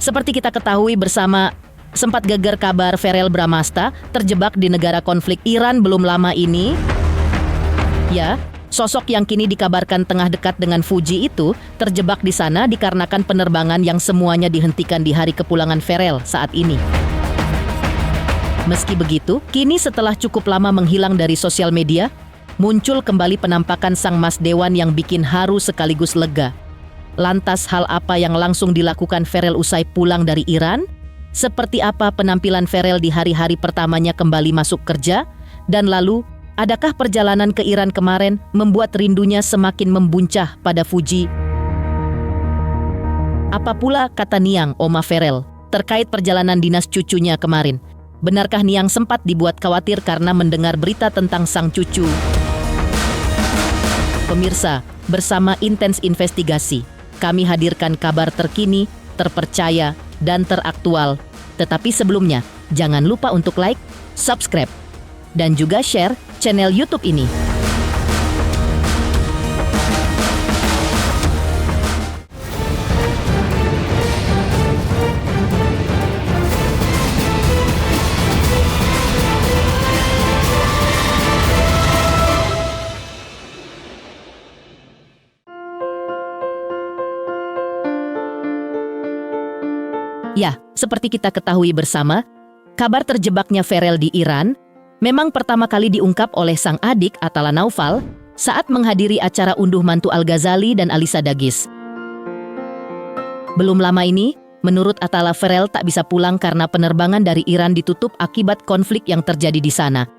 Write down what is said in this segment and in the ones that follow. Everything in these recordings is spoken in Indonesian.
Seperti kita ketahui bersama, sempat geger kabar Verrell Bramasta terjebak di negara konflik Iran belum lama ini. Ya, sosok yang kini dikabarkan tengah dekat dengan Fuji itu terjebak di sana dikarenakan penerbangan yang semuanya dihentikan di hari kepulangan Verrell saat ini. Meski begitu, kini setelah cukup lama menghilang dari sosial media, muncul kembali penampakan sang Mas Dewan yang bikin haru sekaligus lega. Lantas hal apa yang langsung dilakukan Verrell usai pulang dari Iran? Seperti apa penampilan Verrell di hari-hari pertamanya kembali masuk kerja? Dan lalu, adakah perjalanan ke Iran kemarin membuat rindunya semakin membuncah pada Fuji? Apa pula kata Niang, Oma Verrell, terkait perjalanan dinas cucunya kemarin? Benarkah Niang sempat dibuat khawatir karena mendengar berita tentang sang cucu? Pemirsa, bersama Intens Investigasi, kami hadirkan kabar terkini, terpercaya, dan teraktual. Tetapi sebelumnya, jangan lupa untuk like, subscribe, dan juga share channel YouTube ini. Ya, seperti kita ketahui bersama, kabar terjebaknya Verrell di Iran memang pertama kali diungkap oleh sang adik Atala Naufal saat menghadiri acara unduh mantu Al-Ghazali dan Alisa Dagis. Belum lama ini, menurut Atala, Verrell tak bisa pulang karena penerbangan dari Iran ditutup akibat konflik yang terjadi di sana.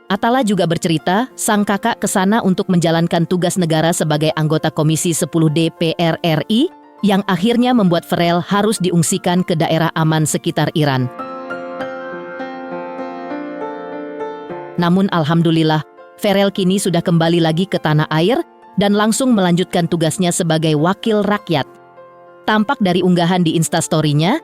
Atala juga bercerita, sang kakak ke sana untuk menjalankan tugas negara sebagai anggota Komisi 10 DPR RI, yang akhirnya membuat Verrell harus diungsikan ke daerah aman sekitar Iran. Namun alhamdulillah, Verrell kini sudah kembali lagi ke tanah air dan langsung melanjutkan tugasnya sebagai wakil rakyat. Tampak dari unggahan di Instastory-nya,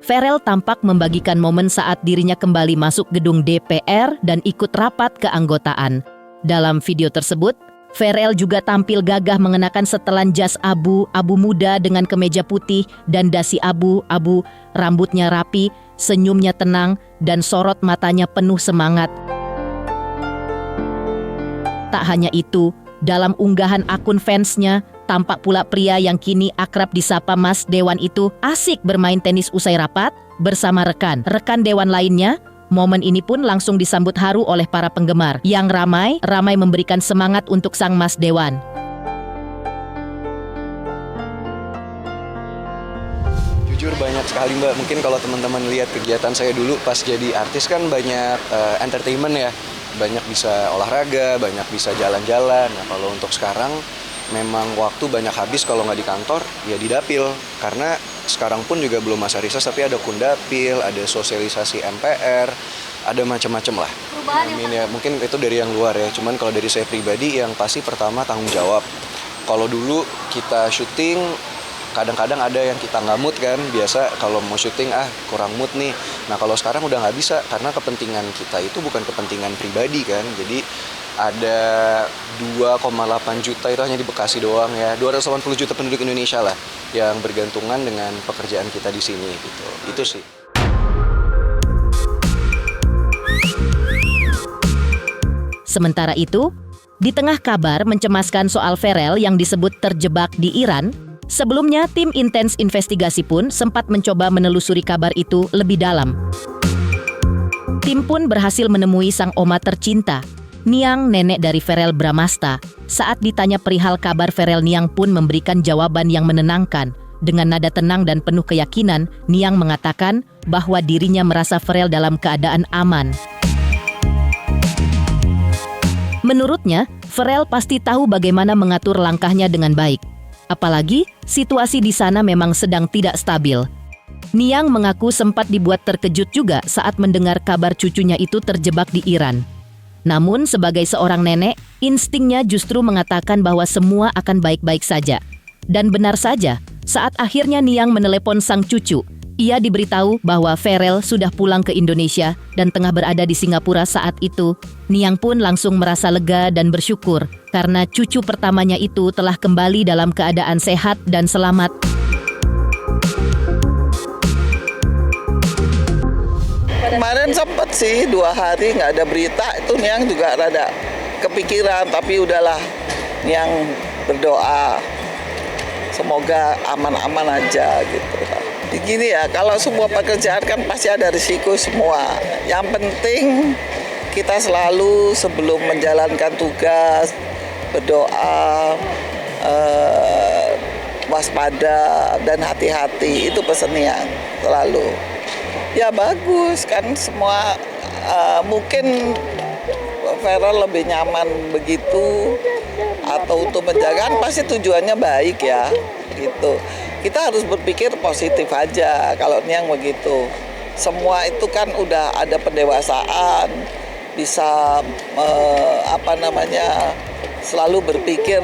Verrell tampak membagikan momen saat dirinya kembali masuk gedung DPR dan ikut rapat keanggotaan. Dalam video tersebut, Verrell juga tampil gagah mengenakan setelan jas abu-abu muda dengan kemeja putih dan dasi abu-abu, rambutnya rapi, senyumnya tenang, dan sorot matanya penuh semangat. Tak hanya itu, dalam unggahan akun fansnya, tampak pula pria yang kini akrab disapa Mas Dewan itu asik bermain tenis usai rapat bersama rekan Dewan lainnya. Momen ini pun langsung disambut haru oleh para penggemar yang ramai memberikan semangat untuk sang Mas Dewan. Jujur banyak sekali Mbak, mungkin kalau teman-teman lihat kegiatan saya dulu pas jadi artis kan banyak entertainment ya, banyak bisa olahraga, banyak bisa jalan-jalan. Nah kalau untuk sekarang memang waktu banyak habis kalau nggak di kantor ya di dapil, karena sekarang pun juga belum masa riset tapi ada kundapil, ada sosialisasi MPR, ada macam-macam lah. Amin ya, mungkin itu dari yang luar ya, cuman kalau dari saya pribadi yang pasti pertama tanggung jawab. Kalau dulu kita syuting kadang-kadang ada yang kita nggak mood kan, biasa kalau mau syuting kurang mood nih. Nah kalau sekarang udah nggak bisa karena kepentingan kita itu bukan kepentingan pribadi kan, jadi ada 2,8 juta itu hanya di Bekasi doang ya, 280 juta penduduk Indonesia lah yang bergantungan dengan pekerjaan kita di sini gitu. Itu sih. Sementara itu, di tengah kabar mencemaskan soal Verrell yang disebut terjebak di Iran, sebelumnya tim Intens Investigasi pun sempat mencoba menelusuri kabar itu lebih dalam. Tim pun berhasil menemui sang oma tercinta, Niang, nenek dari Verrell Bramasta. Saat ditanya perihal kabar Verrell, Niang pun memberikan jawaban yang menenangkan. Dengan nada tenang dan penuh keyakinan, Niang mengatakan bahwa dirinya merasa Verrell dalam keadaan aman. Menurutnya, Verrell pasti tahu bagaimana mengatur langkahnya dengan baik. Apalagi, situasi di sana memang sedang tidak stabil. Niang mengaku sempat dibuat terkejut juga saat mendengar kabar cucunya itu terjebak di Iran. Namun sebagai seorang nenek, instingnya justru mengatakan bahwa semua akan baik-baik saja. Dan benar saja, saat akhirnya Niang menelepon sang cucu, ia diberitahu bahwa Verrell sudah pulang ke Indonesia dan tengah berada di Singapura saat itu. Niang pun langsung merasa lega dan bersyukur karena cucu pertamanya itu telah kembali dalam keadaan sehat dan selamat. sempet sih 2 hari nggak ada berita, itu Niang juga rada kepikiran, tapi udahlah Niang berdoa semoga aman-aman aja gitu. Begini ya, kalau semua pekerjaan kan pasti ada risiko semua. Yang penting kita selalu sebelum menjalankan tugas berdoa, waspada dan hati-hati, itu pesan Niang selalu. Ya bagus kan semua, mungkin Feral lebih nyaman begitu atau untuk menjaga, kan pasti tujuannya baik ya gitu. Kita harus berpikir positif aja kalau Niang begitu. Semua itu kan udah ada pendewasaan, bisa selalu berpikir.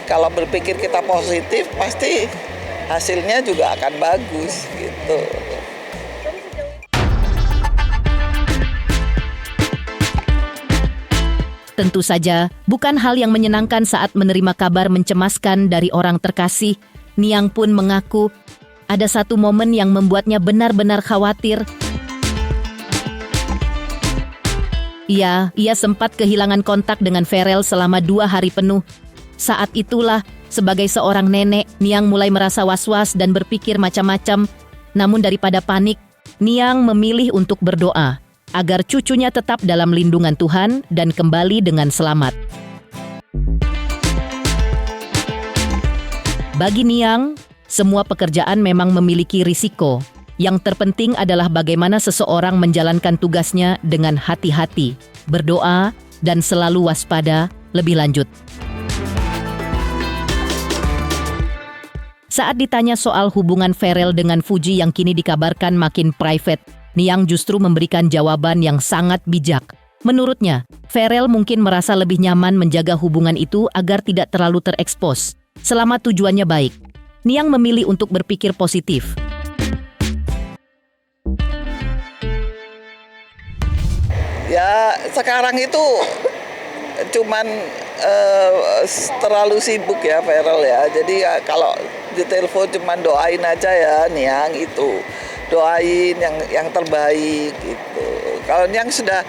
Kalau berpikir kita positif pasti hasilnya juga akan bagus gitu. Tentu saja, bukan hal yang menyenangkan saat menerima kabar mencemaskan dari orang terkasih. Niang pun mengaku ada satu momen yang membuatnya benar-benar khawatir. Ia sempat kehilangan kontak dengan Feral selama 2 hari penuh. Saat itulah, sebagai seorang nenek, Niang mulai merasa was-was dan berpikir macam-macam. Namun daripada panik, Niang memilih untuk berdoa agar cucunya tetap dalam lindungan Tuhan dan kembali dengan selamat. Bagi Niang, semua pekerjaan memang memiliki risiko. Yang terpenting adalah bagaimana seseorang menjalankan tugasnya dengan hati-hati, berdoa, dan selalu waspada lebih lanjut. Saat ditanya soal hubungan Feral dengan Fuji yang kini dikabarkan makin private, Niang justru memberikan jawaban yang sangat bijak. Menurutnya, Feral mungkin merasa lebih nyaman menjaga hubungan itu agar tidak terlalu terekspos. Selama tujuannya baik, Niang memilih untuk berpikir positif. Ya sekarang itu cuman terlalu sibuk ya Feral ya. Jadi ya, kalau ditelepon cuman doain aja ya Niang, itu doain yang terbaik gitu. Kalau Niang sudah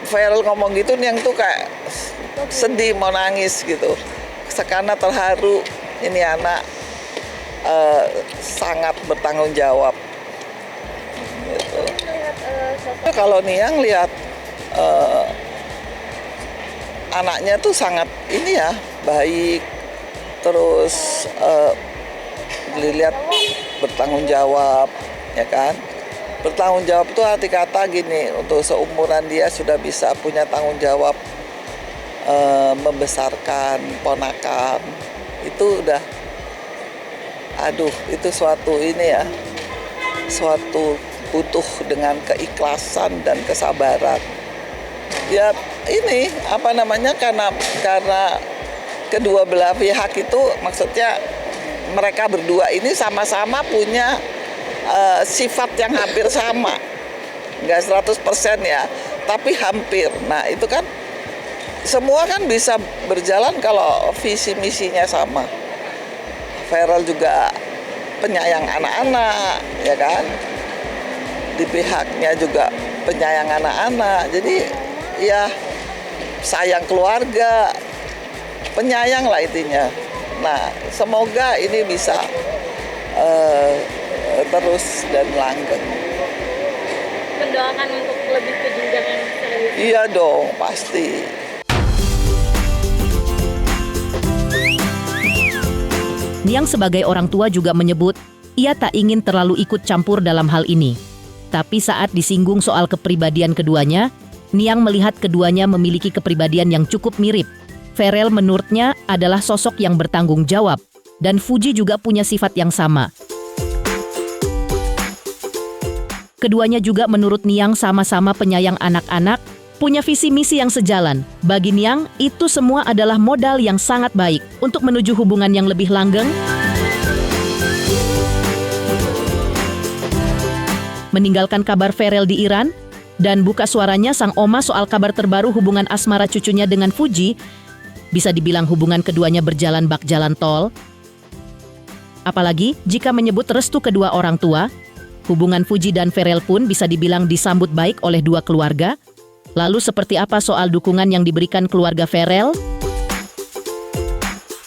Feral ngomong gitu, Niang tuh kayak sedih mau nangis gitu. Karena terharu, ini anak sangat bertanggung jawab. Gitu. Kalau Niang lihat anaknya tuh sangat ini ya baik, terus dilihat bertanggung jawab, ya kan? Bertanggung jawab itu arti kata gini, untuk seumuran dia sudah bisa punya tanggung jawab membesarkan ponakan, itu udah, itu suatu ini ya, suatu butuh dengan keikhlasan dan kesabaran. Ya ini karena kedua belah pihak itu, maksudnya mereka berdua ini sama-sama punya sifat yang hampir sama, nggak 100% ya, tapi hampir. Nah itu kan semua kan bisa berjalan kalau visi misinya sama. Feral juga penyayang anak-anak, ya kan? Di pihaknya juga penyayang anak-anak. Jadi ya sayang keluarga, penyayang lah intinya. Nah semoga ini bisa terus dan langgeng. Mendoakan untuk lebih ke jenjang yang serius. Iya dong, pasti. Niang sebagai orang tua juga menyebut ia tak ingin terlalu ikut campur dalam hal ini. Tapi saat disinggung soal kepribadian keduanya, Niang melihat keduanya memiliki kepribadian yang cukup mirip. Feral menurutnya adalah sosok yang bertanggung jawab, dan Fuji juga punya sifat yang sama. Keduanya juga menurut Niang sama-sama penyayang anak-anak, punya visi misi yang sejalan. Bagi Niang, itu semua adalah modal yang sangat baik untuk menuju hubungan yang lebih langgeng. Meninggalkan kabar Feral di Iran dan buka suaranya sang oma soal kabar terbaru hubungan asmara cucunya dengan Fuji, bisa dibilang hubungan keduanya berjalan bak jalan tol. Apalagi jika menyebut restu kedua orang tua, Hubungan Fuji dan Ferel pun bisa dibilang disambut baik oleh dua keluarga. Lalu seperti apa soal dukungan yang diberikan keluarga Ferel?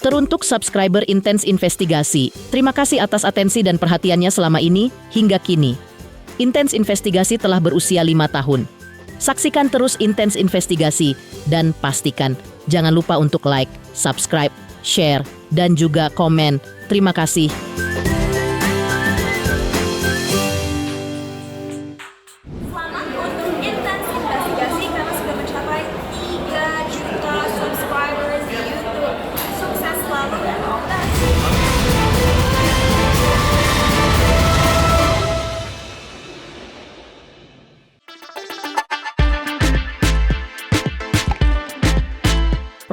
Teruntuk subscriber Intens Investigasi, terima kasih atas atensi dan perhatiannya selama ini hingga kini. Intens Investigasi telah berusia 5 tahun. Saksikan terus Intens Investigasi dan pastikan jangan lupa untuk like, subscribe, share, dan juga komen. Terima kasih. Selamat untuk Intens Investigasi karena sudah mencapai 3 juta subscribers di YouTube. Sukses selalu dan all the best.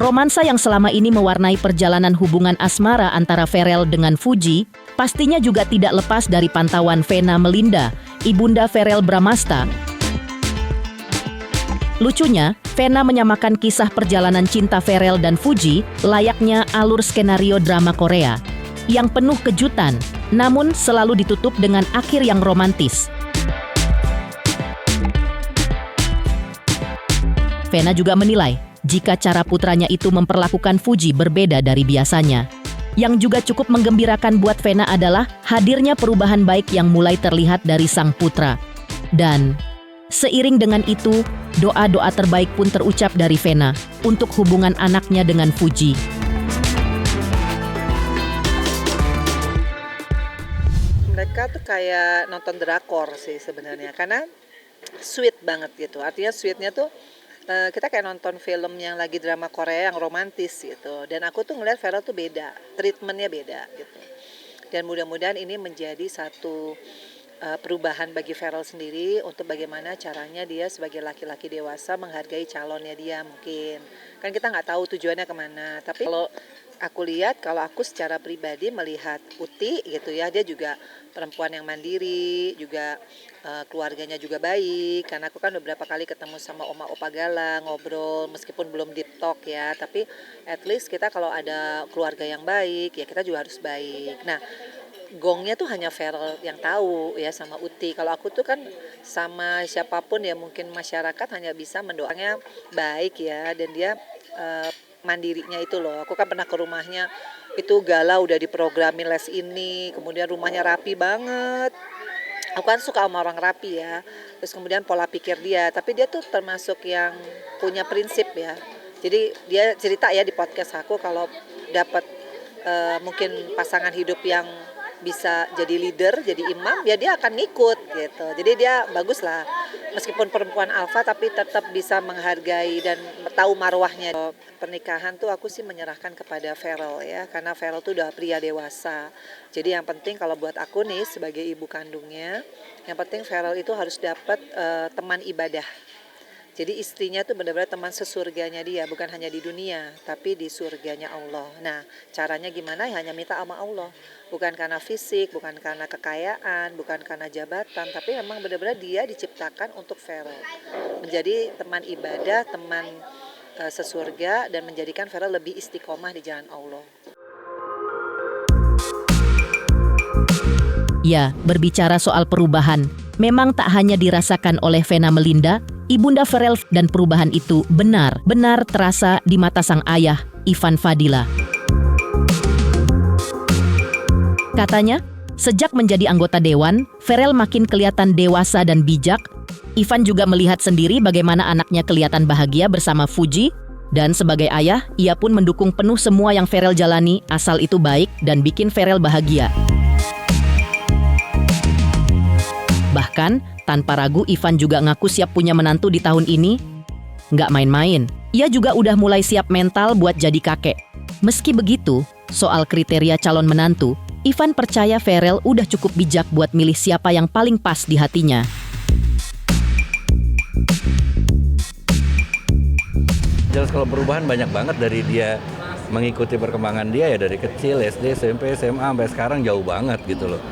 Romansa yang selama ini mewarnai perjalanan hubungan asmara antara Ferel dengan Fuji, pastinya juga tidak lepas dari pantauan Vena Melinda, ibunda Ferel Bramasta. Lucunya, Vena menyamakan kisah perjalanan cinta Ferel dan Fuji layaknya alur skenario drama Korea, yang penuh kejutan, namun selalu ditutup dengan akhir yang romantis. Vena juga menilai, jika cara putranya itu memperlakukan Fuji berbeda dari biasanya. Yang juga cukup menggembirakan buat Vena adalah hadirnya perubahan baik yang mulai terlihat dari sang putra. Dan seiring dengan itu, doa-doa terbaik pun terucap dari Vena untuk hubungan anaknya dengan Fuji. Mereka tuh kayak nonton drakor sih sebenarnya, karena sweet banget gitu. Artinya sweetnya tuh kita kayak nonton film yang lagi drama Korea yang romantis gitu. Dan aku tuh ngeliat Ferel tuh beda, treatmentnya beda gitu. Dan mudah-mudahan ini menjadi satu perubahan bagi Ferel sendiri untuk bagaimana caranya dia sebagai laki-laki dewasa menghargai calonnya dia mungkin. Kan kita nggak tahu tujuannya kemana. Tapi kalau aku lihat, kalau aku secara pribadi melihat Uti gitu ya, dia juga perempuan yang mandiri, juga keluarganya juga baik. Karena aku kan beberapa kali ketemu sama Oma Opa Gala, ngobrol meskipun belum deep talk ya, tapi at least kita kalau ada keluarga yang baik ya kita juga harus baik. Nah, gongnya tuh hanya Ferel yang tahu ya sama Uti. Kalau aku tuh kan sama siapapun ya mungkin masyarakat hanya bisa mendoanya baik ya, dan dia mandirinya itu loh. Aku kan pernah ke rumahnya, itu Gala udah diprogramin les ini, kemudian rumahnya rapi banget. Aku kan suka sama orang rapi ya. Terus kemudian pola pikir dia, tapi dia tuh termasuk yang punya prinsip ya. Jadi dia cerita ya di podcast aku kalau dapat mungkin pasangan hidup yang bisa jadi leader, jadi imam, ya dia akan ngikut gitu. Jadi dia bagus lah, meskipun perempuan alfa tapi tetap bisa menghargai dan tahu marwahnya. Pernikahan tuh aku sih menyerahkan kepada Ferel ya, karena Ferel tuh udah pria dewasa. Jadi yang penting kalau buat aku nih sebagai ibu kandungnya, yang penting Ferel itu harus dapat teman ibadah. Jadi istrinya tuh benar-benar teman sesurganya dia, bukan hanya di dunia, tapi di surganya Allah. Nah, caranya gimana? Ya hanya minta sama Allah. Bukan karena fisik, bukan karena kekayaan, bukan karena jabatan, tapi memang benar-benar dia diciptakan untuk Ferel. Menjadi teman ibadah, teman sesurga, dan menjadikan Ferel lebih istiqomah di jalan Allah. Ya, berbicara soal perubahan, memang tak hanya dirasakan oleh Vena Melinda, ibunda Ferel, dan perubahan itu benar-benar terasa di mata sang ayah, Ivan Fadila. Katanya, sejak menjadi anggota dewan, Ferel makin kelihatan dewasa dan bijak. Ivan juga melihat sendiri bagaimana anaknya kelihatan bahagia bersama Fuji, dan sebagai ayah, ia pun mendukung penuh semua yang Ferel jalani, asal itu baik dan bikin Ferel bahagia. Bahkan, tanpa ragu Ivan juga ngaku siap punya menantu di tahun ini. Nggak main-main, ia juga udah mulai siap mental buat jadi kakek. Meski begitu, soal kriteria calon menantu, Ivan percaya Ferel udah cukup bijak buat milih siapa yang paling pas di hatinya. Jelas kalau perubahan banyak banget dari dia mengikuti perkembangan dia ya dari kecil, SD, SMP, SMA, sampai sekarang jauh banget gitu loh.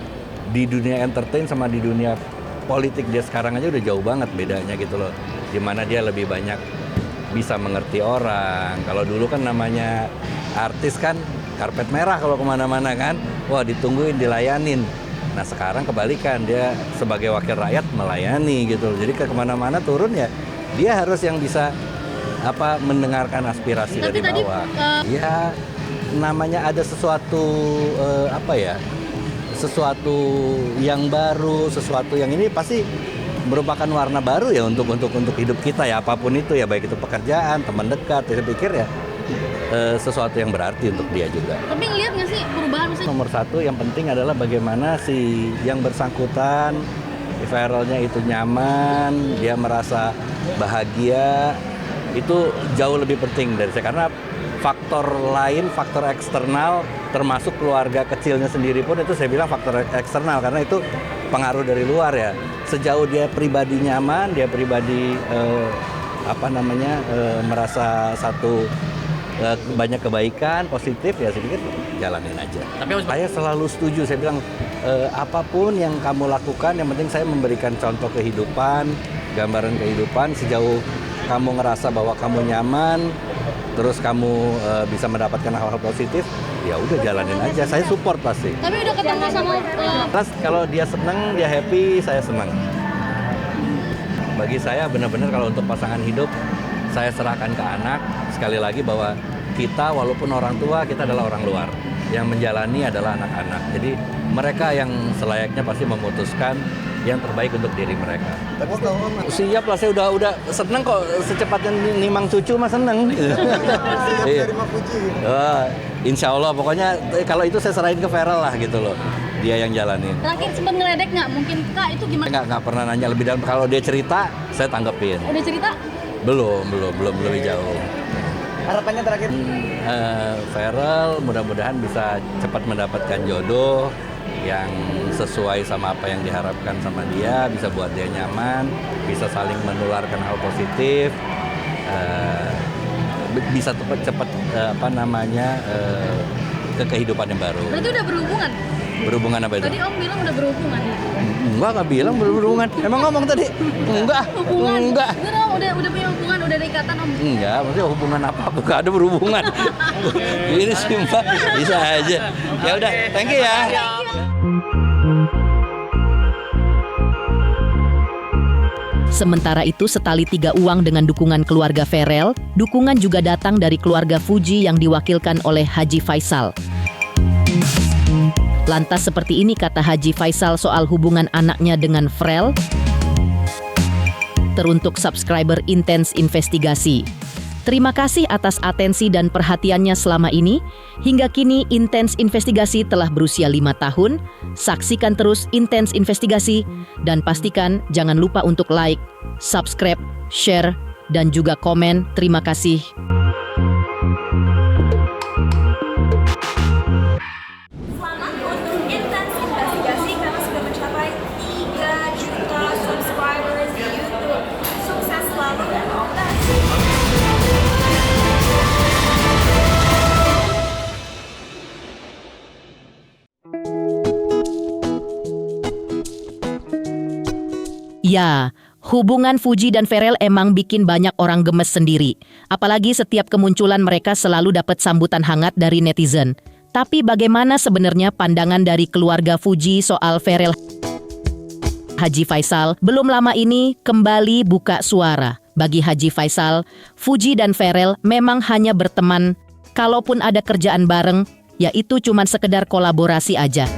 Di dunia entertain sama di dunia politik dia sekarang aja udah jauh banget bedanya gitu loh. Dimana dia lebih banyak bisa mengerti orang. Kalau dulu kan namanya artis kan karpet merah kalau kemana-mana kan. Wah ditungguin, dilayanin. Nah sekarang kebalikan, dia sebagai wakil rakyat melayani gitu. Jadi kemana-mana turun ya dia harus yang bisa mendengarkan aspirasi dari bawah. Ya namanya ada sesuatu sesuatu yang baru, sesuatu yang ini pasti merupakan warna baru ya untuk hidup kita ya, apapun itu ya, baik itu pekerjaan, teman dekat. Saya pikir ya sesuatu yang berarti untuk dia juga. Tapi ngeliat nggak sih perubahan misalnya? Nomor satu yang penting adalah bagaimana si yang bersangkutan viralnya itu nyaman, dia merasa bahagia, itu jauh lebih penting dari saya. Karena faktor lain, faktor eksternal, termasuk keluarga kecilnya sendiri pun itu saya bilang faktor eksternal, karena itu pengaruh dari luar ya. Sejauh dia pribadi nyaman, dia pribadi merasa banyak kebaikan, positif ya, saya pikir jalanin aja. Tapi saya selalu setuju, saya bilang apapun yang kamu lakukan, yang penting saya memberikan contoh kehidupan, gambaran kehidupan. Sejauh kamu ngerasa bahwa kamu nyaman, terus kamu bisa mendapatkan hal-hal positif, ya udah jalanin aja. Saya support pasti. Tapi udah ketemu sama Terus kalau dia senang, dia happy, saya senang. Bagi saya benar-benar kalau untuk pasangan hidup, saya serahkan ke anak. Sekali lagi bahwa kita walaupun orang tua, kita adalah orang luar. Yang menjalani adalah anak-anak. Jadi mereka yang selayaknya pasti memutuskan yang terbaik untuk diri mereka. Siap lah, saya udah seneng kok, secepatnya nimang cucu mah seneng. Insya Allah, pokoknya kalau itu saya serahin ke Feral lah gitu loh, dia yang jalanin. terakhir sempat ngeledek nggak? Mungkin Kak itu gimana? Nggak pernah nanya lebih dalam. Kalau dia cerita, saya tanggepin. Udah cerita? Belum lebih jauh. Harapannya terakhir? Feral mudah-mudahan bisa cepat mendapatkan jodoh yang sesuai sama apa yang diharapkan sama dia, bisa buat dia nyaman, bisa saling menularkan hal positif, bisa cepat ke kehidupan yang baru. Berarti udah berhubungan? Berhubungan apa itu? Tadi Om bilang udah berhubungan. Nggak bilang berhubungan. Emang ngomong tadi? Enggak. Enggak, udah punya hubungan, udah ada ikatan Om. Enggak, maksudnya hubungan apa? Bukan ada berhubungan. Ini sih Mbak, bisa aja. Ya udah, thank you ya. Sementara itu, setali 3 uang dengan dukungan keluarga Ferel, dukungan juga datang dari keluarga Fuji yang diwakilkan oleh Haji Faisal. Lantas seperti ini kata Haji Faisal soal hubungan anaknya dengan Ferel. Teruntuk subscriber Intens Investigasi. Terima kasih atas atensi dan perhatiannya selama ini. Hingga kini Intens Investigasi telah berusia 5 tahun. Saksikan terus Intens Investigasi dan pastikan jangan lupa untuk like, subscribe, share, dan juga komen. Terima kasih. Selamat untuk Intens Investigasi karena sudah mencapai 3 juta subscribers di YouTube. Sukses selalu dan all the best. Ya, hubungan Fuji dan Ferel emang bikin banyak orang gemes sendiri. Apalagi setiap kemunculan mereka selalu dapat sambutan hangat dari netizen. Tapi bagaimana sebenarnya pandangan dari keluarga Fuji soal Ferel? Haji Faisal belum lama ini kembali buka suara. Bagi Haji Faisal, Fuji dan Ferel memang hanya berteman. Kalaupun ada kerjaan bareng, ya itu cuma sekedar kolaborasi aja.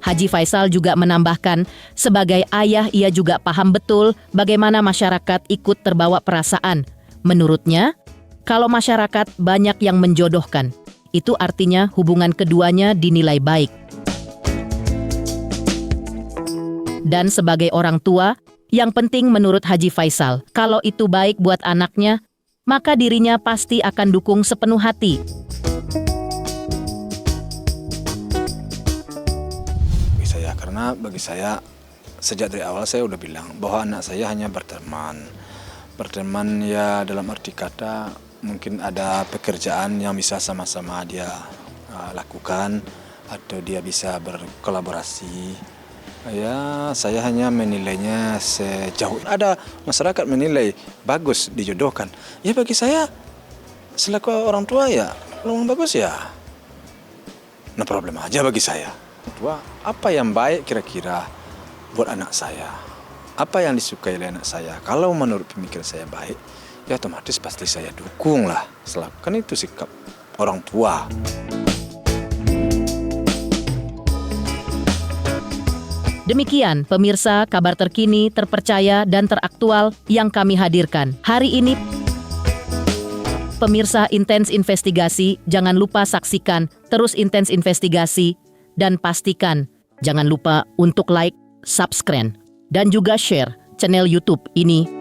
Haji Faisal juga menambahkan, sebagai ayah ia juga paham betul bagaimana masyarakat ikut terbawa perasaan. Menurutnya, kalau masyarakat banyak yang menjodohkan, itu artinya hubungan keduanya dinilai baik. Dan sebagai orang tua, yang penting menurut Haji Faisal, kalau itu baik buat anaknya, maka dirinya pasti akan dukung sepenuh hati. Karena bagi saya sejak dari awal saya udah bilang bahwa anak saya hanya berteman ya, dalam arti kata mungkin ada pekerjaan yang bisa sama-sama dia lakukan atau dia bisa berkolaborasi. Ya, saya hanya menilainya sejauh ada masyarakat menilai bagus dijodohkan. Ya bagi saya selaku orang tua ya memang bagus ya. no problem aja bagi saya. Kedua, apa yang baik kira-kira buat anak saya? Apa yang disukai oleh anak saya? Kalau menurut pemikiran saya baik, ya otomatis pasti saya dukung lah. Kan itu sikap orang tua. Demikian pemirsa kabar terkini, terpercaya, dan teraktual yang kami hadirkan. Hari ini pemirsa Intens Investigasi, jangan lupa saksikan terus Intens Investigasi dan pastikan jangan lupa untuk like, subscribe, dan juga share channel YouTube ini.